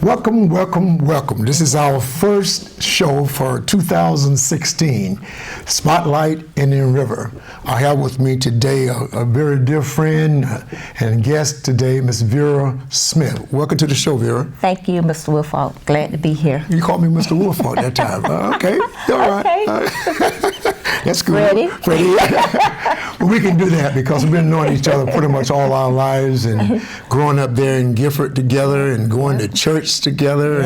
Welcome, welcome, welcome. This is our first show for 2016, Spotlight Indian River. I have with me today a very dear friend and guest today, Miss Vera Smith. Welcome to the show, Vera. Thank you, Mr. Woolfork. Glad to be here. You called me Mr. Woolfork that time. Okay, all right. Okay. That's good. Freddie. Well, we can do that because we've been knowing each other pretty much all our lives and growing up there in Gifford together and going to church together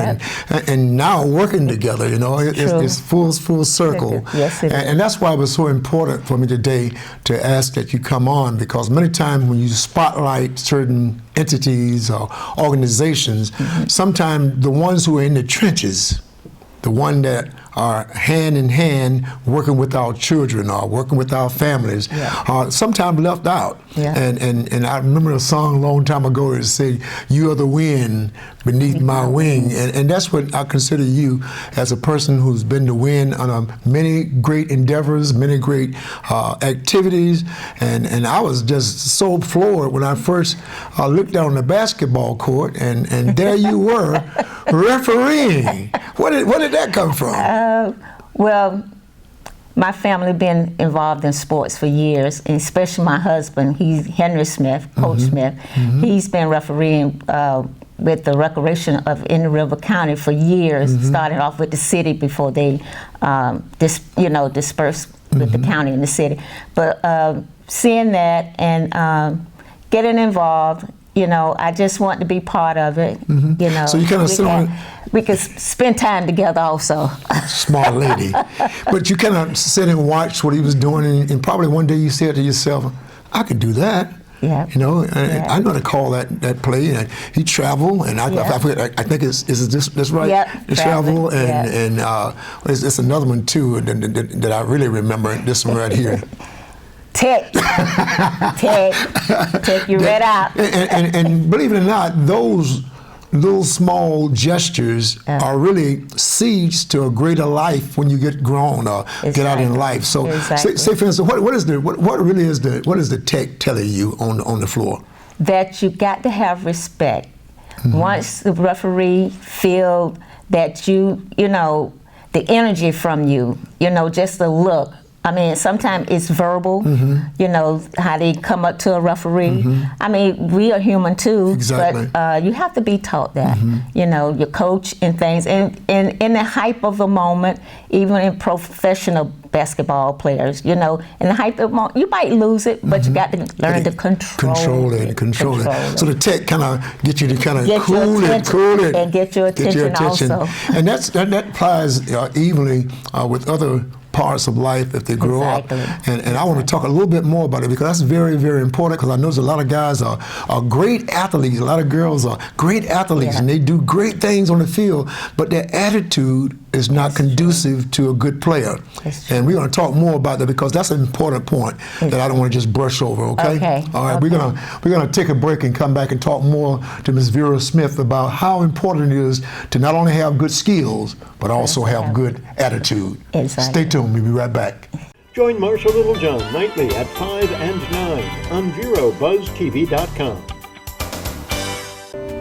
and now working together. You know, it's full circle. Yes, it is. And that's why it was so important for me today to ask that you come on, because many times when you spotlight certain entities or organizations, sometimes the ones who are in the trenches, the one that are hand in hand working with our children or working with our families, are sometimes left out. And I remember a song a long time ago that said, "You are the wind beneath my wing," and that's what I consider you, as a person who's been the wind on many great endeavors, many great activities, and I was just so floored when I first looked down on the basketball court and there you were refereeing. Where did that come from? Well, my family been involved in sports for years, and especially my husband. He's Henry Smith, Coach Smith. He's been refereeing with the Recreation of Indian River County for years. Started off with the city before they, dispersed with the county and the city. But seeing that and getting involved, I just want to be part of it. So you kind of sit on. We could spend time together also. Smart lady. But you kind of sit and watch what he was doing, and probably one day you said to yourself, I could do that. Yeah. I know to call that play. And he traveled, and I think is this right? Yep. Travel and it's another one too that I really remember. This one right here. Tech you read out. And believe it or not, those small gestures are really seeds to a greater life when you get grown or get out in life. So, say for instance, what is the tech telling you on the floor? That you got to have respect. Once the referee feel that the energy from you, just the look. I mean, sometimes it's verbal, how they come up to a referee. I mean, we are human too, but you have to be taught that, your coach and things. And in the hype of the moment, even in professional basketball players, in the hype of the moment, you might lose it, but you got to learn to control it. So the tech kind of get you to kind of cool it. And get your attention also. And that applies evenly with other parts of life if they grow up. And I want to talk a little bit more about it, because that's very, very important, because I know a lot of guys are great athletes, a lot of girls are great athletes, and they do great things on the field, but their attitude is not conducive to a good player. And we're going to talk more about that, because that's an important point that I don't want to just brush over, okay? All right, we're going to take a break and come back and talk more to Ms. Vera Smith about how important it is to not only have good skills, but also have good attitude. Stay tuned. We'll be right back. Join Marsha Littlejohn nightly at 5 and 9 on VeroBuzzTV.com.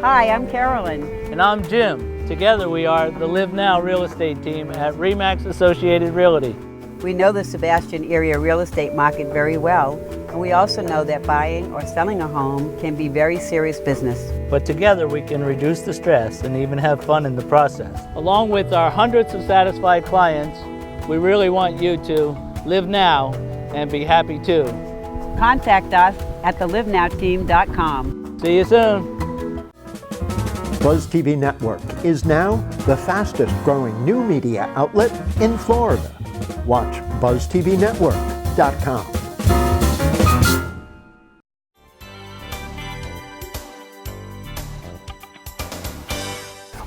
Hi, I'm Carolyn. And I'm Jim. Together we are the Live Now real estate team at RE/MAX Associated Realty. We know the Sebastian area real estate market very well, and we also know that buying or selling a home can be very serious business. But together we can reduce the stress and even have fun in the process. Along with our hundreds of satisfied clients, we really want you to live now and be happy too. Contact us at thelivenowteam.com. See you soon. Buzz TV Network is now the fastest growing new media outlet in Florida. Watch BuzzTVNetwork.com.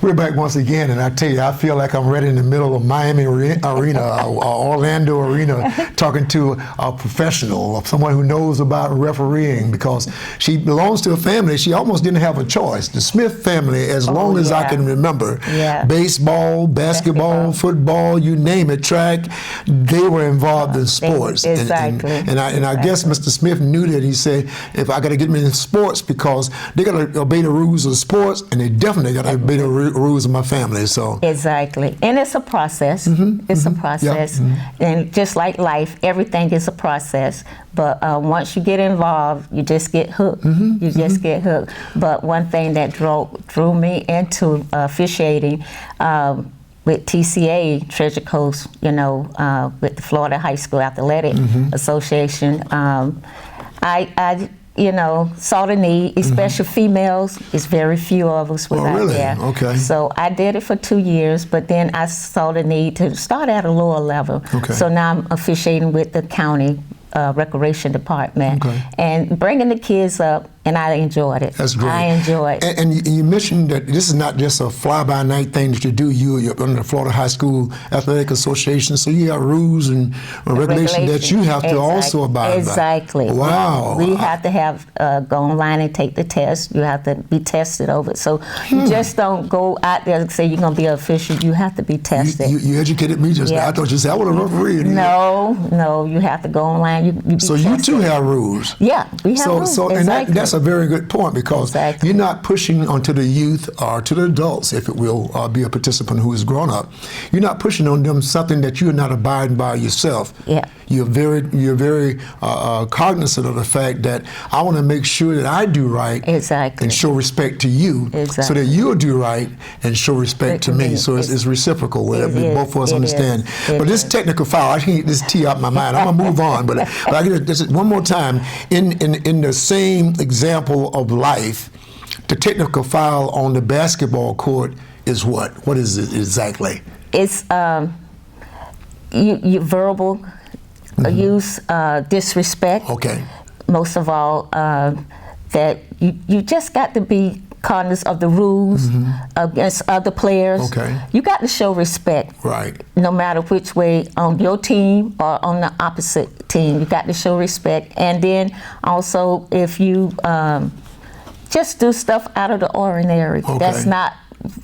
We're back once again, and I tell you, I feel like I'm right in the middle of Miami Arena, or Orlando Arena, talking to a professional, someone who knows about refereeing, because she belongs to a family. She almost didn't have a choice. The Smith family, as long as I can remember, baseball, basketball, football, you name it, track, they were involved in sports. And I guess Mr. Smith knew that. He said, if I got to get me in sports, because they got to obey the rules of sports, and they definitely got to obey the rules rules in my family. So exactly, and it's a process. It's a process, and just like life, everything is a process. But once you get involved, you just get hooked. You just get hooked. But one thing that drew me into officiating. With TCA, Treasure Coast, with the Florida High School Athletic Association, I saw the need, especially females. It's very few of us was out there. Okay. So I did it for 2 years, but then I saw the need to start at a lower level. Okay. So now I'm officiating with the county recreation department and bringing the kids up, and I enjoyed it. That's great. I enjoyed it. And you mentioned that this is not just a fly-by-night thing that you do. You're under the Florida High School Athletic Association, so you have rules and regulations that you have to also abide by. Exactly. Wow. We have to have go online and take the test. You have to be tested over it. So you just don't go out there and say you're going to be an official. You have to be tested. You educated me just now. I thought you said I was a referee. No, you have to go online. You so tested. You too have rules. Yeah, we have rules. So and that's a very good point, because you're not pushing onto the youth or to the adults, if it will be a participant who is grown up. You're not pushing on them something that you're not abiding by yourself. Yeah. You're very cognizant of the fact that I want to make sure that I do right and show respect to you, so that you'll do right and show respect to me. So it's reciprocal, where both of us understand. But this technical foul, I can't get this tee out my mind. I'm gonna move on, but I get this one more time. In the same example of life, the technical foul on the basketball court is what? What is it exactly? It's you verbal use, disrespect. Okay. Most of all, that you just got to be cognizant of the rules against other players. Okay. You got to show respect. Right. No matter which way, on your team or on the opposite team, you got to show respect. And then also, if you just do stuff out of the ordinary, that's not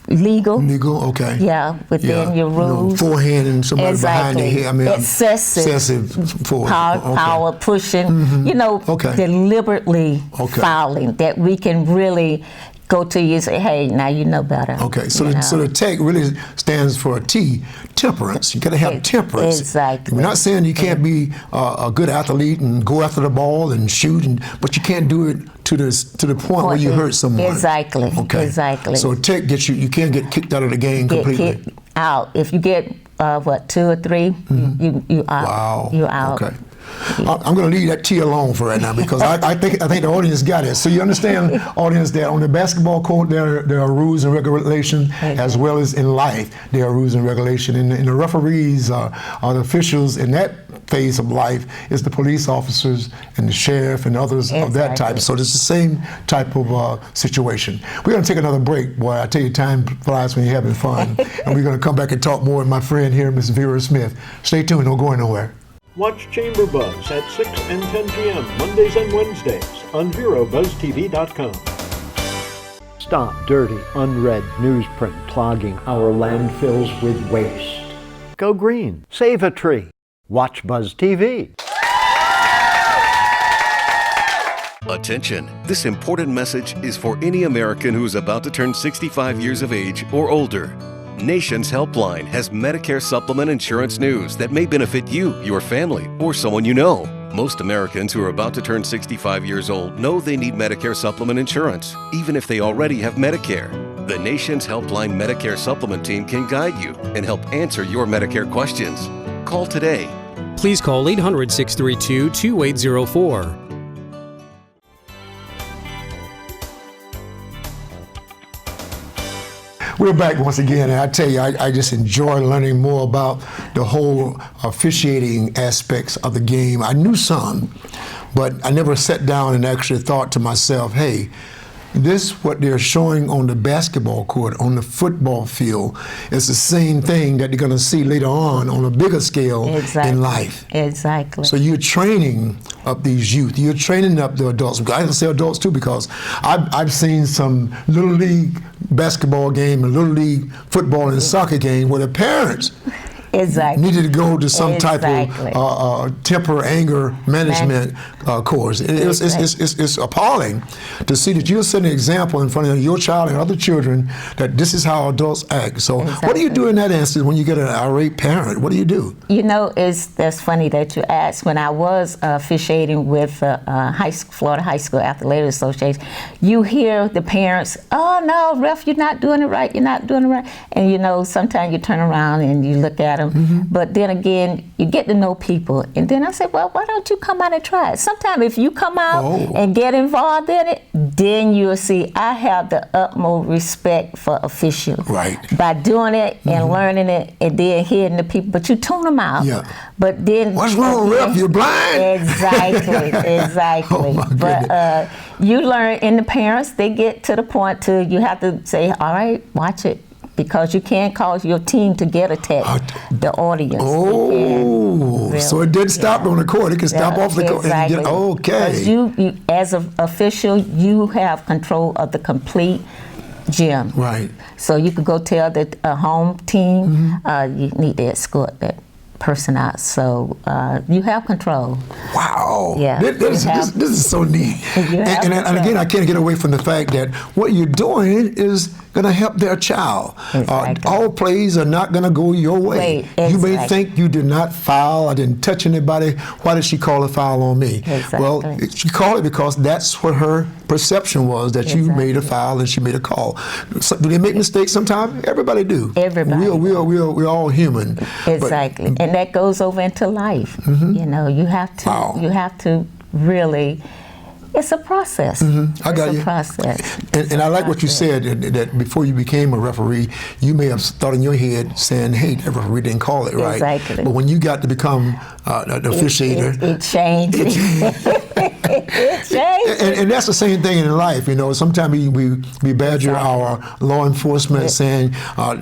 legal. Legal, okay. Yeah, within your rules. Forehand and somebody behind the head. I mean, excessive forward. Power pushing. Deliberately fouling, that we can really go to you and say, hey, now you know better. Okay, so the TEC really stands for temperance. You got to have temperance. Exactly. We're not saying you can't be a good athlete and go after the ball and shoot, but you can't do it to the point where you hurt someone. Exactly. Okay. Exactly. So TEC gets you can't get kicked out of the game completely. Get out. If you get 2 or 3, you out. Wow. You out. Okay. I'm going to leave that tee alone for right now, because I think the audience got it. So you understand, audience, that on the basketball court there are rules and regulations, as well as in life there are rules and regulations. And the referees are the officials in that phase of life, is the police officers and the sheriff and others of that type. So it's the same type of situation. We're going to take another break. Boy, I tell you, time flies when you're having fun. And we're going to come back and talk more with my friend here, Ms. Vera Smith. Stay tuned. Don't go anywhere. Watch Chamber Buzz at 6 and 10 p.m. Mondays and Wednesdays on VeroBuzzTV.com. Stop dirty, unread newsprint clogging our landfills with waste. Go green. Save a tree. Watch Buzz TV. Attention! This important message is for any American who is about to turn 65 years of age or older. Nation's Helpline has Medicare supplement insurance news that may benefit you, your family, or someone you know. Most Americans who are about to turn 65 years old know they need Medicare supplement insurance, even if they already have Medicare. The Nation's Helpline Medicare supplement team can guide you and help answer your Medicare questions. Call today. Please call 800-632-2804. We're back once again, and I tell you, I just enjoy learning more about the whole officiating aspects of the game. I knew some, but I never sat down and actually thought to myself, hey, this, what they're showing on the basketball court, on the football field, is the same thing that you're going to see later on a bigger scale in life. Exactly. So you're training up these youth. You're training up the adults. I can say adults too, because I've seen some little league basketball game and little league football and soccer game where the parents Exactly. needed to go to some type Exactly. of temper, anger management course. It's appalling to see that you're setting an example in front of your child and other children that this is how adults act. So what do you do in that instance when you get an irate parent? What do you do? You know, that's funny that you asked. When I was officiating with Florida High School Athletic Association, you hear the parents, "Oh no, ref, you're not doing it right. You're not doing it right." And you know, sometimes you turn around and you look at them. But then again, you get to know people. And then I said, "Well, why don't you come out and try it?" Sometimes if you come out and get involved in it, then you'll see. I have the utmost respect for officials. Right. By doing it and learning it, and then hearing the people, but you tune them out. Yeah. But then What's wrong, ref? You're blind. Exactly, exactly. Oh, my But you learn, and the parents, they get to the point to you have to say, "All right, watch it," because you can't cause your team to get attacked. The audience. So it didn't stop on the court. It can stop off the court. Exactly. And okay. Because you, as an official, you have control of the complete gym. Right. So you could go tell the home team, you need to escort that person out. So you have control. Wow. Yeah. This is so neat. And again, I can't get away from the fact that what you're doing is going to help their child. Exactly. All plays are not going to go your way. You may think you did not foul, I didn't touch anybody. Why did she call a foul on me? Exactly. Well, she called it because that's what her perception was, that you made a foul and she made a call. So, do they make mistakes sometimes? Everybody do. Everybody. We're all human. Exactly. And that goes over into life. You know, you have to really. It's a process. I got you. It's a process. And I like what you said, that before you became a referee, you may have thought in your head saying, "Hey, the referee didn't call it right." Exactly. But when you got to become an officiator, it changed. It changed. And that's the same thing in life. You know, sometimes we badger our law enforcement saying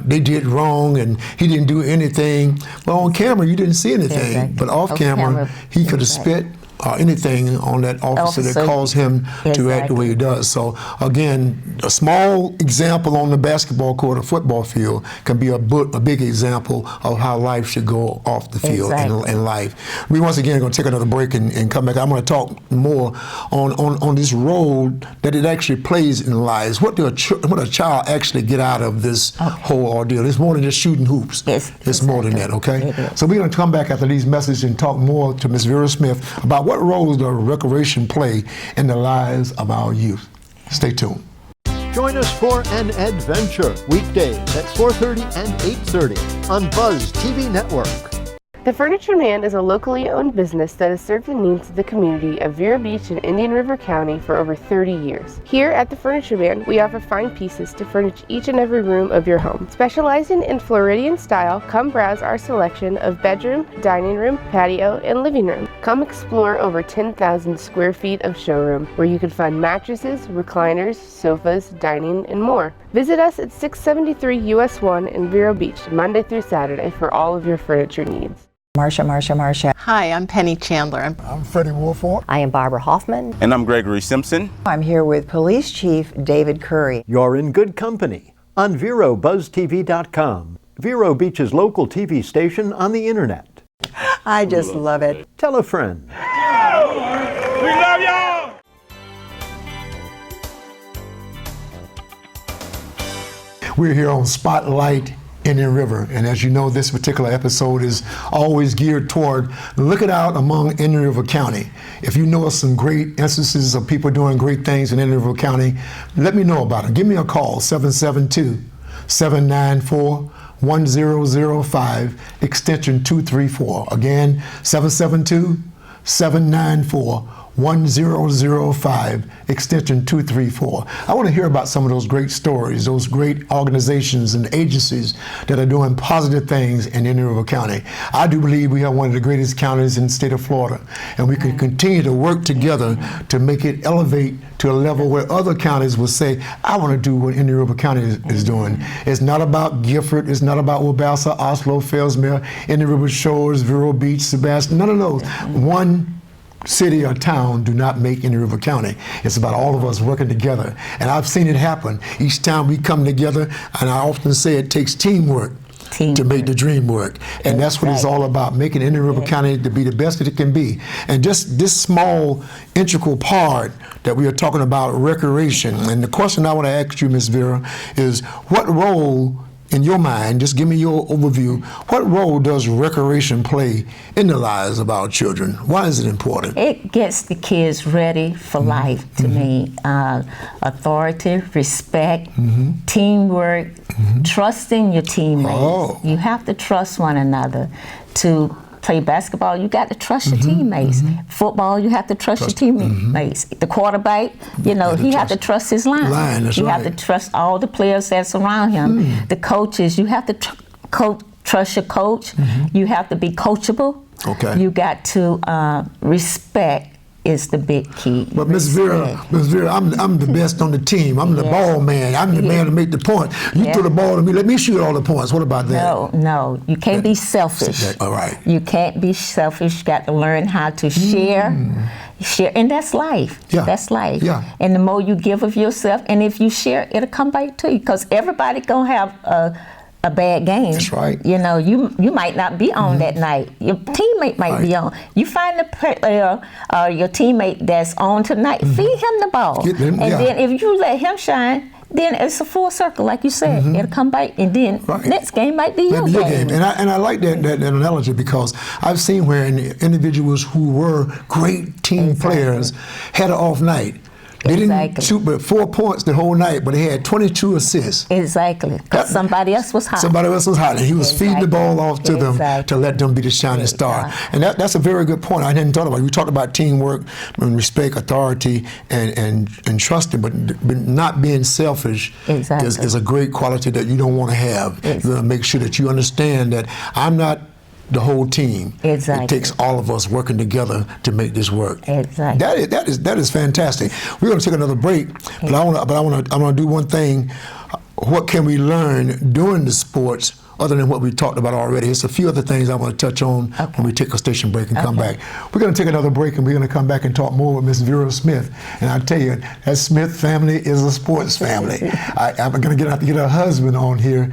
they did wrong and he didn't do anything. But on camera, you didn't see anything. Exactly. But off camera, he could have spit anything on that officer that caused him to act the way he does. So again, a small example on the basketball court or football field can be a big example of how life should go off the field in life. We once again are going to take another break and come back. I'm going to talk more on this role that it actually plays in lives. What a child actually get out of this whole ordeal? It's more than just shooting hoops. It's more than that, okay? So we're going to come back after these messages and talk more to Ms. Vera Smith about what role does recreation play in the lives of our youth. Stay tuned. Join us for an adventure weekdays at 4:30 and 8:30 on Buzz TV Network. The Furniture Man is a locally owned business that has served the needs of the community of Vero Beach and Indian River County for over 30 years. Here at the Furniture Man, we offer fine pieces to furnish each and every room of your home. Specializing in Floridian style, come browse our selection of bedroom, dining room, patio, and living room. Come explore over 10,000 square feet of showroom where you can find mattresses, recliners, sofas, dining, and more. Visit us at 673 US 1 in Vero Beach, Monday through Saturday for all of your furniture needs. Marsha. Hi, I'm Penny Chandler. I'm Freddie Woolfork. I am Barbara Hoffman. And I'm Gregory Simpson. I'm here with Police Chief David Curry. You're in good company on VeroBuzzTV.com, Vero Beach's local TV station on the internet. I just love it. Tell a friend. We love y'all! We're here on Spotlight Indian River, and as you know, this particular episode is always geared toward looking out among Indian River County. If you know of some great instances of people doing great things in Indian River County, let me know about it. Give me a call, 772-794-1005, extension 234. Again, 772-794-1005, extension 234. I want to hear about some of those great stories, those great organizations and agencies that are doing positive things in Indian River County. I do believe we have one of the greatest counties in the state of Florida, and we can continue to work together to make it elevate to a level where other counties will say, I want to do what Indian River County is doing. It's not about Gifford, it's not about Wabassa, Oslo, Fellsmere, Indian River Shores, Vero Beach, Sebastian, none of those. One city or town do not make Indian River County. It's about all of us working together. And I've seen it happen. Each time we come together, and I often say it takes teamwork to make the dream work. And that's what it's all about, making Indian River County to be the best that it can be. And just this small, integral part that we are talking about, recreation. And the question I want to ask you, Ms. Vera, is what role, in your mind, just give me your overview, what role does recreation play in the lives of our children? Why is it important? It gets the kids ready for life, to me. Authority, respect, teamwork, trusting your teammates. You have to trust one another. To play basketball, you got to trust your teammates. Football, you have to trust your teammates. The quarterback, you know, he have to trust his line. You have to trust all the players that surround him. The coaches, you have to trust your coach. You have to be coachable. You got to respect is the big key. But Ms. Vera, I'm the best on the team. I'm the ball man. I'm the man to make the point. You throw the ball to me, let me shoot all the points. What about that? No, you can't be selfish. All right. You can't be selfish. You got to learn how to share, and that's life. That's life. And the more you give of yourself, and if you share, it'll come back to you, because everybody gonna have a bad game. That's right. You know, you might not be on that night. Your teammate might be on. You find the player or your teammate that's on tonight, feed him the ball. Then if you let him shine, then it's a full circle, like you said. It'll come back, and then next game might be your game. And I like that analogy, because I've seen where individuals who were great team players had an off night. They didn't shoot but 4 points the whole night, but they had 22 assists. Because somebody else was hot. Somebody else was hot, and he was feeding the ball off to them to let them be the shining star. And that's a very good point. I hadn't thought about it. We talked about teamwork and respect, authority, and trusting, but not being selfish is a great quality that you don't want to have. You want to make sure that you understand that I'm not the whole team. It takes all of us working together to make this work. That is fantastic. We're going to take another break, but I want to do one thing. What can we learn during the sports other than what we talked about already? There's a few other things I want to touch on when we take a station break and come back. We're going to take another break, and we're going to come back and talk more with Miss Vera Smith. And I tell you, that Smith family is a sports family. I'm going to get her husband on here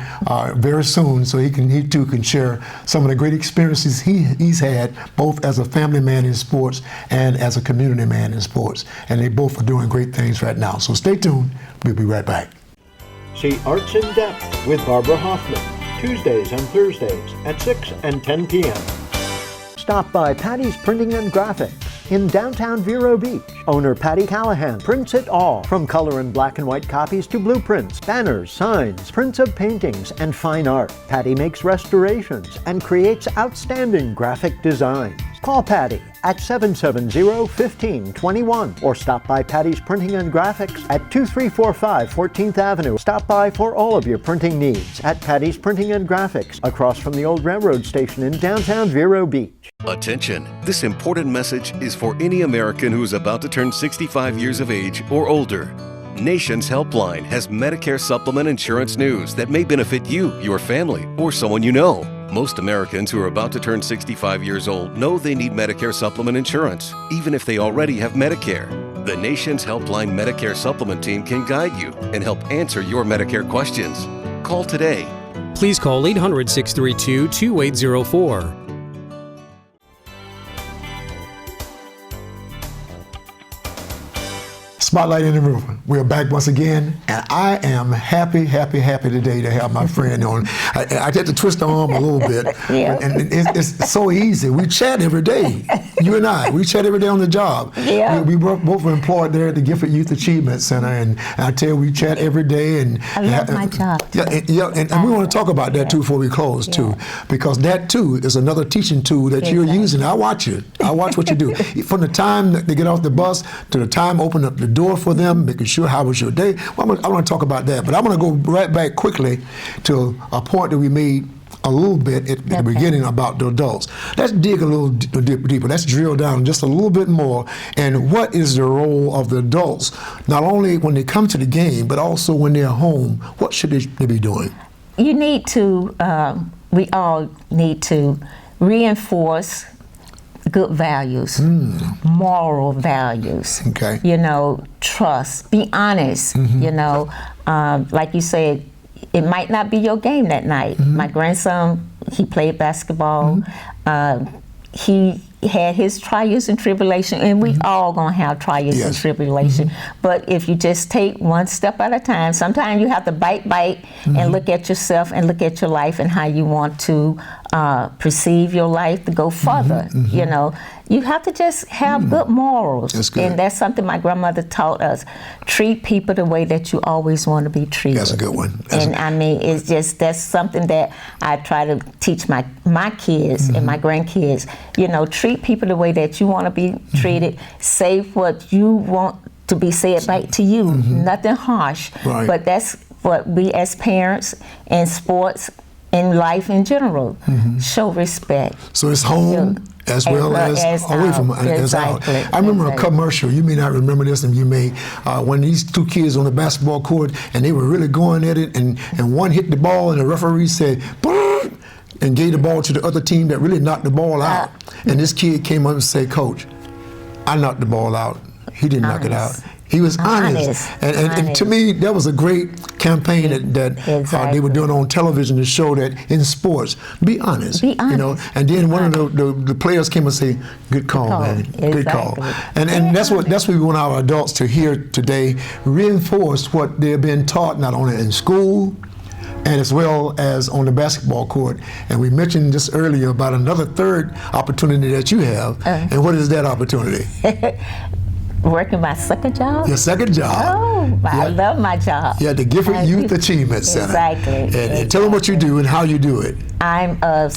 very soon, so he too can share some of the great experiences he's had, both as a family man in sports and as a community man in sports. And they both are doing great things right now. So stay tuned. We'll be right back. See Arts in Depth with Barbara Hoffman, Tuesdays and Thursdays at 6 and 10 p.m. Stop by Patty's Printing and Graphics in downtown Vero Beach. Owner Patty Callahan prints it all, from color and black and white copies to blueprints, banners, signs, prints of paintings, and fine art. Patty makes restorations and creates outstanding graphic designs. Call Patty at 770-1521 or stop by Patty's Printing and Graphics at 2345 14th Avenue. Stop by for all of your printing needs at Patty's Printing and Graphics, across from the old railroad station in downtown Vero Beach. Attention! This important message is for any American who is about to turn 65 years of age or older. Nation's Helpline has Medicare supplement insurance news that may benefit you, your family, or someone you know. Most Americans who are about to turn 65 years old know they need Medicare supplement insurance, even if they already have Medicare. The Nation's Helpline Medicare supplement team can guide you and help answer your Medicare questions. Call today. Please call 800-632-2804. Spotlight in the Room. We're back once again, and I am happy today to have my friend on. I had to twist the arm a little bit, and it's so easy. We chat every day, you and I. We chat every day on the job. We both were employed there at the Gifted Youth Achievement Center, and I tell you, we chat every day. And I love my job. And we want to talk about that too before we close too, because that too is another teaching tool that you're using. I watch you. I watch what you do. From the time that they get off the bus to the time open up the door for them, making sure how was your day. Well, I want to talk about that, but I want to go right back quickly to a point that we made a little bit at the beginning about the adults. Let's dig a little deeper. Let's drill down just a little bit more. And what is the role of the adults, not only when they come to the game, but also when they're home? What should they be doing? You need to, we all need to reinforce good values, moral values, you know, trust, be honest, you know, like you said, it might not be your game that night. My grandson, he played basketball. He had his trials and tribulation, and we all gonna have trials and tribulation. But if you just take one step at a time, sometimes you have to bite, and look at yourself and look at your life and how you want to perceive your life to go further. You know, you have to just have good morals. That's good. And that's something my grandmother taught us. Treat people the way that you always want to be treated. That's a good one. I mean, it's just, that's something that I try to teach my kids and my grandkids. You know, treat people the way that you want to be treated. Say what you want to be said back to you. Nothing harsh. Right. But that's what we as parents in sports, in life in general, show respect. So it's home as well as away from as out. I remember a commercial, you may not remember this, and you may, when these two kids on the basketball court, and they were really going at it, and one hit the ball, and the referee said, "Boom," and gave the ball to the other team that really knocked the ball out. And this kid came up and said, "Coach, I knocked the ball out. He didn't knock it out." He was honest. And to me, that was a great campaign that they were doing on television to show that in sports, be honest. Be honest. You know, and then one of the players came and say, "Good call, man. Good call." And that's what we want our adults to hear today, reinforce what they're being taught not only in school, and as well as on the basketball court. And we mentioned just earlier about another third opportunity that you have. And what is that opportunity? Working my second job. Your second job. Oh, I love my job. Yeah, the Gifford Youth Achievement Center. Exactly. And tell them what you do and how you do it. I'm a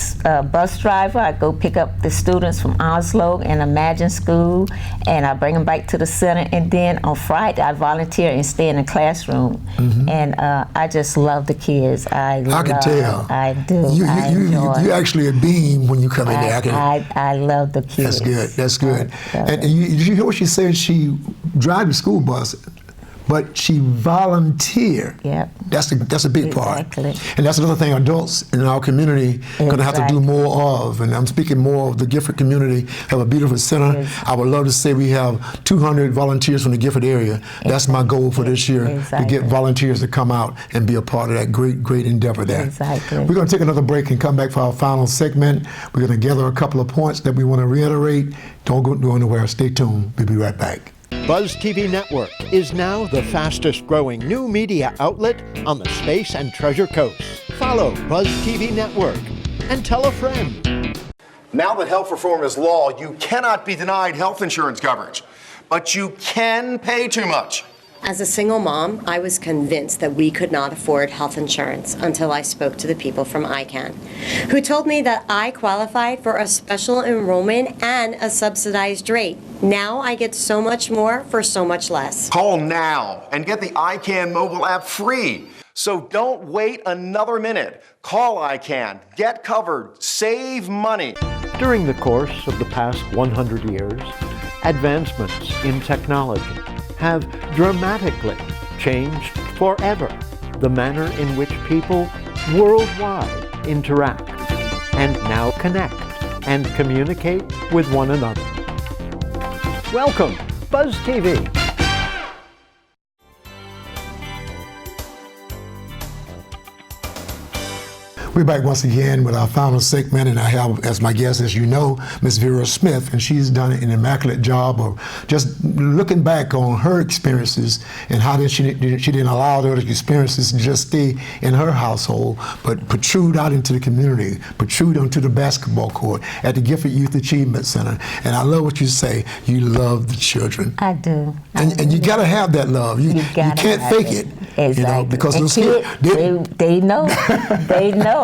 bus driver. I go pick up the students from Oslo and Imagine School, and I bring them back to the center. And then on Friday, I volunteer and stay in the classroom. And I just love the kids. I can tell. I do. You actually a beam when you come in there. I love the kids. That's good. That's good. And did you hear what she said? She drives the school bus, but she volunteered. Yep. That's a big part. Exactly. And that's another thing adults in our community are going to have to do more of. And I'm speaking more of the Gifford community, have a beautiful center. I would love to say we have 200 volunteers from the Gifford area. That's my goal for this year, to get volunteers to come out and be a part of that great endeavor there. Exactly. We're going to take another break and come back for our final segment. We're going to gather a couple of points that we want to reiterate. Don't go anywhere. Stay tuned. We'll be right back. Buzz TV Network is now the fastest growing new media outlet on the Space and Treasure Coast. Follow Buzz TV Network and tell a friend. Now that health reform is law, you cannot be denied health insurance coverage, but you can pay too much. As a single mom, I was convinced that we could not afford health insurance until I spoke to the people from ICANN, who told me that I qualified for a special enrollment and a subsidized rate. Now I get so much more for so much less. Call now and get the ICANN mobile app free. So don't wait another minute. Call ICANN, get covered, save money. During the course of the past 100 years, advancements in technology have dramatically changed forever the manner in which people worldwide interact and now connect and communicate with one another. Welcome, Buzz TV. We're back once again with our final segment, and I have as my guest, as you know, Ms. Vera Smith, and she's done an immaculate job of just looking back on her experiences and how she didn't allow those experiences to just stay in her household, but protrude out into the community, protrude onto the basketball court at the Gifford Youth Achievement Center. And I love what you say, you love the children. I do. And you gotta have that love. You can't fake it. Exactly. You know, because those kids, they know. They know.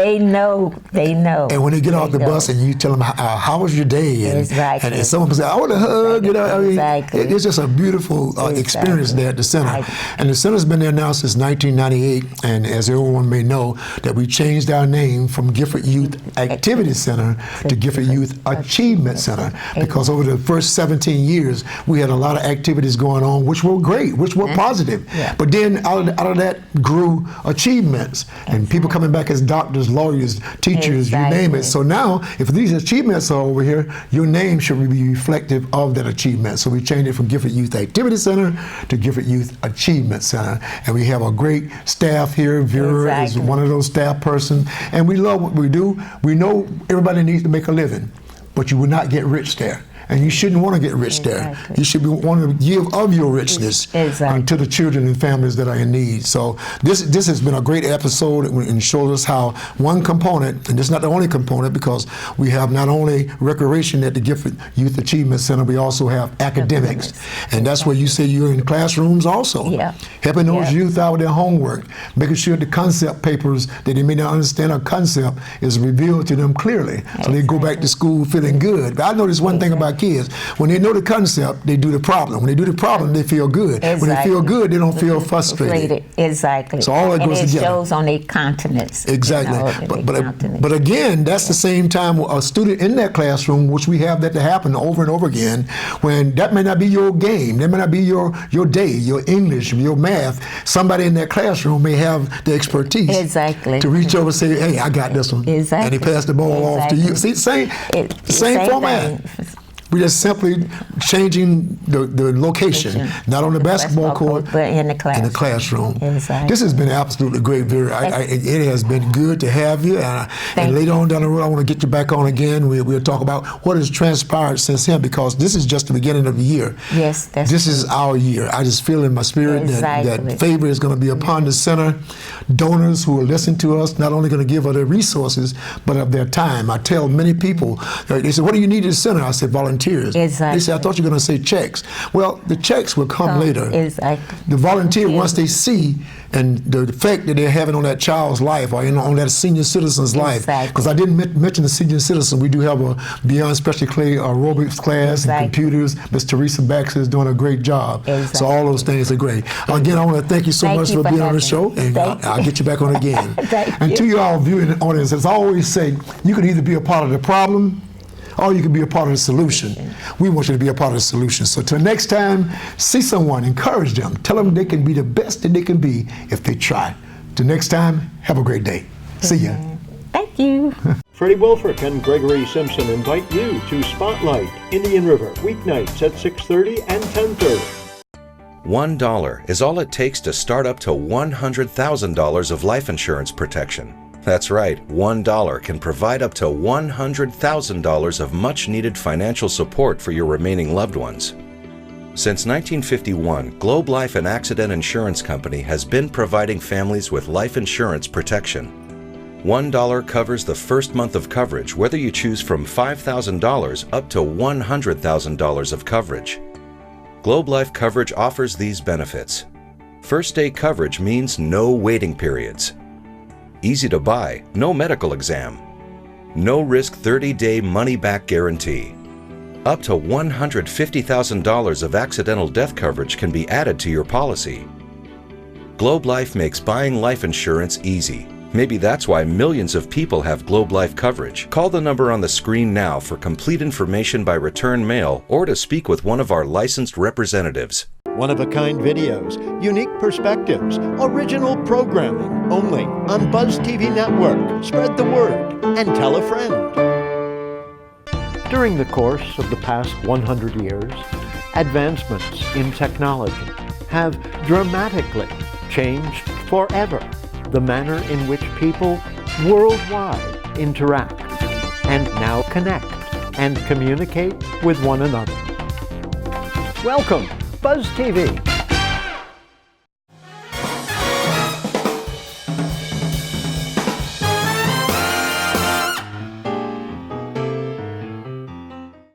And when they get off the bus and you tell them, how was your day? And someone says, I want a hug. You know, I mean, it's just a beautiful experience there at the center. And the center's been there now since 1998. And as everyone may know, that we changed our name from Gifford Youth Activity Center to Gifford Youth Achievement Center. Because over the first 17 years, we had a lot of activities going on, which were great, which were positive. But then out of that grew achievements. And people coming back and as doctors, lawyers, teachers, you name it. So now, if these achievements are over here, your name should be reflective of that achievement. So we changed it from Gifted Youth Activity Center to Gifted Youth Achievement Center. And we have a great staff here. Vera is one of those staff persons. And we love what we do. We know everybody needs to make a living, but you will not get rich there. And you shouldn't want to get rich there. You should want to give of your richness to the children and families that are in need. So this has been a great episode and shows us how one component, and this is not the only component, because we have not only recreation at the Gifted Youth Achievement Center, we also have academics. And that's where you say you're in classrooms also, helping those youth out with their homework, making sure the concept papers that they may not understand a concept is revealed to them clearly, so they go back to school feeling good. But I noticed one thing about kids: when they know the concept, they do the problem. When they do the problem, they feel good. When they feel good, they don't feel frustrated. Exactly. So all that goes together. And it shows on their countenance. Exactly. But again, that's the same time a student in that classroom, which we have that to happen over and over again, when that may not be your game, that may not be your day, your English, your math. Somebody in that classroom may have the expertise to reach over and say, hey, I got this one. And they pass the ball off to you. See, same format. We're just simply changing the location, not on the basketball court, but in the classroom. Exactly. This has been absolutely great, Vera. It has been good to have you. And later on down the road, I want to get you back on again. We'll talk about what has transpired since then, because this is just the beginning of the year. Yes, this is our year. I just feel in my spirit that favor is going to be upon the center. Donors who will listen to us, not only going to give of their resources, but of their time. I tell many people, they say, what do you need at the center? I said, volunteers. They say, I thought you were going to say checks. Well, the checks will come later. The volunteer, once they see and the effect that they're having on that child's life, or on that senior citizen's life. Because I didn't mention the senior citizen. We do have a Beyond Special Clay aerobics class and computers. Miss Teresa Baxter is doing a great job. So all those things are great. Again, I want to thank you so much for being on the show, and I'll get you back on again. And to you all viewing audience, as I always say, you can either be a part of the problem, or you can be a part of the solution. We want you to be a part of the solution. So till next time, see someone, encourage them, tell them they can be the best that they can be if they try. Till next time, have a great day. See ya. Thank you. Freddie Woolfork and Gregory Simpson invite you to Spotlight, Indian River, weeknights at 6:30 and 10:30. $1 is all it takes to start up to $100,000 of life insurance protection. That's right, $1 can provide up to $100,000 of much-needed financial support for your remaining loved ones. Since 1951, Globe Life and Accident Insurance Company has been providing families with life insurance protection. $1 covers the first month of coverage, whether you choose from $5,000 up to $100,000 of coverage. Globe Life coverage offers these benefits. First day coverage means no waiting periods. Easy to buy, no medical exam. No risk 30-day money-back guarantee. Up to $150,000 of accidental death coverage can be added to your policy. Globe Life makes buying life insurance easy. Maybe that's why millions of people have Globe Life coverage. Call the number on the screen now for complete information by return mail or to speak with one of our licensed representatives. One-of-a-kind videos, unique perspectives, original programming, only on Buzz TV Network. Spread the word and tell a friend. During the course of the past 100 years, advancements in technology have dramatically changed forever the manner in which people worldwide interact and now connect and communicate with one another. Welcome, Buzz TV.